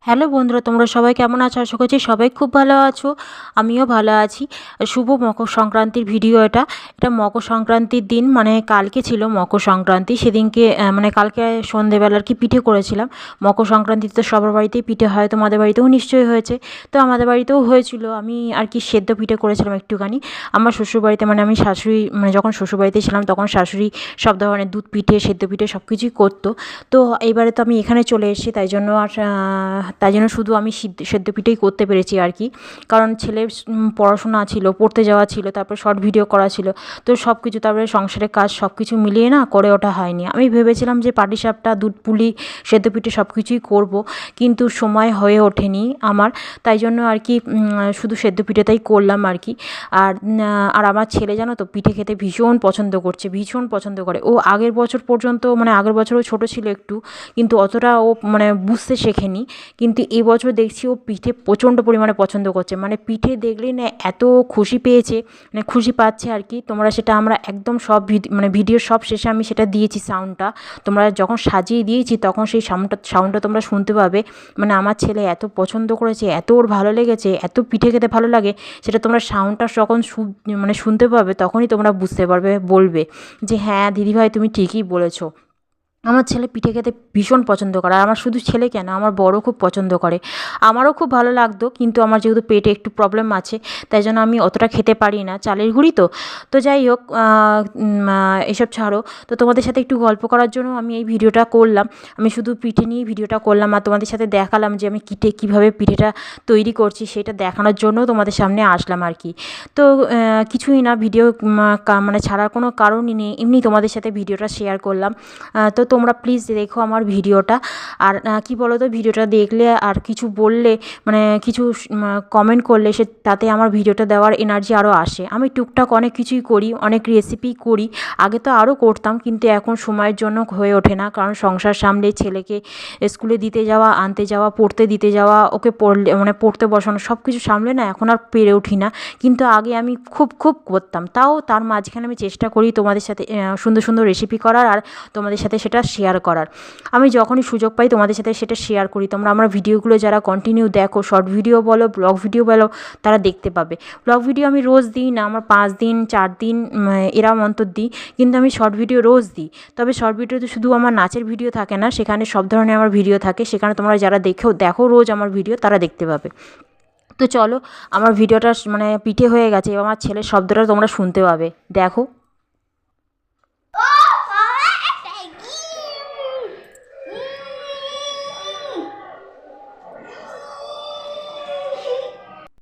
Hello বন্ধুরা, তোমরা সবাই কেমন আছো? আশা করছি সবাই খুব ভালো আছো। আমিও ভালো আছি। শুভ মকর সংক্রান্তির ভিডিও এটা। এটা মকর সংক্রান্তির দিন, মানে কালকে ছিল মকর সংক্রান্তি। সেদিনকে মানে কালকে সন্ধেবেলা আর কি পিঠে করেছিলাম। মকর সংক্রান্তিতে তো সবার বাড়িতেই পিঠে হয়, তোমাদের বাড়িতেও নিশ্চয়ই হয়েছে। তো আমাদের বাড়িতেও হয়েছিল। আমি আর কি সেদ্ধ পিঠে করেছিলাম একটুখানি। আমার শ্বশুরবাড়িতে, মানে আমি শাশুড়ি, মানে যখন শ্বশুরবাড়িতে ছিলাম তখন শাশুড়ি সব ধরনের দুধ পিঠে, সেদ্ধ পিঠে সব কিছুই করতো। তো এইবারে তো আমি এখানে চলে এসেছি, তাই জন্য শুধু আমি সেদ্ধ পিঠেই করতে পেরেছি আর কি। কারণ ছেলের পড়াশোনা ছিল, পড়তে যাওয়া ছিল, তারপর শর্ট ভিডিও করা ছিল। তো সব কিছু, তারপরে সংসারের কাজ সব কিছু মিলিয়ে না করে ওঠা হয়নি। আমি ভেবেছিলাম যে পাটিসাপটা, দুধ পুলি, সেদ্ধ পিঠে সব কিছুই করব, কিন্তু সময় হয়ে ওঠেনি আমার। তাই জন্য আর কি শুধু সেদ্ধ পিঠেটাই করলাম আর কি। আর আমার ছেলে জানো তো পিঠে খেতে ভীষণ পছন্দ করছে, ভীষণ পছন্দ করে। ও আগের বছর পর্যন্ত, মানে আগের বছরও ছোটো ছিল একটু, কিন্তু অতটা ও মানে বুঝতে শেখেনি। কিন্তু এবছর দেখছি ও পিঠে প্রচণ্ড পরিমাণে পছন্দ করছে। মানে পিঠে দেখলেই না এত খুশি পেয়েছে, মানে খুশি পাচ্ছে আর কি। আমরা একদম সব মানে ভিডিওর সব শেষে আমি সেটা দিয়েছি সাউন্ডটা। তোমরা যখন সাজিয়ে দিয়েছি তখন সেই সাউন্ডটা তোমরা শুনতে পাবে। মানে আমার ছেলে এত পছন্দ করেছে, এত ওর ভালো লেগেছে, এত পিঠে খেতে ভালো লাগে, সেটা তোমরা সাউন্ডটা যখন মানে শুনতে পাবে তখনই তোমরা বুঝতে পারবে, বলবে যে হ্যাঁ দিদিভাই তুমি ঠিকই বলেছো। আমার ছেলে পিঠে খেতে ভীষণ পছন্দ করে। আর আমার শুধু ছেলে কেন, আমার বড়ও খুব পছন্দ করে। আমারও খুব ভালো লাগতো, কিন্তু আমার যেহেতু পেটে একটু প্রবলেম আছে, তাই জন্য আমি অতটা খেতে পারি না, চালের গুঁড়ি তো। তো যাই হোক, এসব ছাড়ো। তো তোমাদের সাথে একটু গল্প করার জন্য আমি এই ভিডিওটা করলাম। আমি শুধু পিঠে নিয়েই ভিডিওটা করলাম, আর তোমাদের সাথে দেখালাম যে আমি কীভাবে পিঠেটা তৈরি করছি সেটা দেখানোর জন্য তোমাদের সামনে আসলাম আর কি। তো কিছুই না, ভিডিও মানে ছাড়ার কোনো কারণই নেই, এমনি তোমাদের সাথে ভিডিওটা শেয়ার করলাম। তো তোমরা প্লিজ দেখো আমার ভিডিওটা। আর কি বলো তো, ভিডিওটা দেখলে আর কিছু বললে, মানে কিছু কমেন্ট করলে, তাতে আমার ভিডিওটা দেওয়ার এনার্জি আরও আসে। আমি টুকটাক অনেক কিছুই করি, অনেক রেসিপি করি। আগে তো আরও করতাম, কিন্তু এখন সময়ের জন্য হয়ে ওঠে না। কারণ সংসার সামলে, ছেলেকে স্কুলে দিতে যাওয়া, আনতে যাওয়া, পড়তে দিতে যাওয়া, ওকে মানে পড়তে বসানো, সব কিছু সামলে না এখন আর পেরে উঠি না। কিন্তু আগে আমি খুব খুব করতাম। তাও তার মাঝখানে আমি চেষ্টা করি তোমাদের সাথে সুন্দর সুন্দর রেসিপি করার, আর তোমাদের সাথে সেটা শেয়ার করার। আমি যখনই সুযোগ পাই তোমাদের সাথে সেটা শেয়ার করি। তোমরা আমার ভিডিওগুলো যারা কন্টিনিউ দেখো, শর্ট ভিডিও বলো, ব্লগ ভিডিও বলো, তারা দেখতে পাবে। ব্লগ ভিডিও আমি রোজ দিই না, আমার 5 দিন 4 দিন এরম অন্তর দিই। কিন্তু আমি শর্ট ভিডিও রোজ দিই। তবে শর্ট ভিডিওতে শুধু আমার নাচের ভিডিও থাকে না, সেখানে সব ধরনের আমার ভিডিও থাকে। সেখানে তোমরা যারা দেখো রোজ আমার ভিডিও, তারা দেখতে পাবে। তো চলো, আমার ভিডিওটা মানে পিঠে হয়ে গেছে, এবার আমার ছেলের শব্দটা তোমরা শুনতে পাবে, দেখো।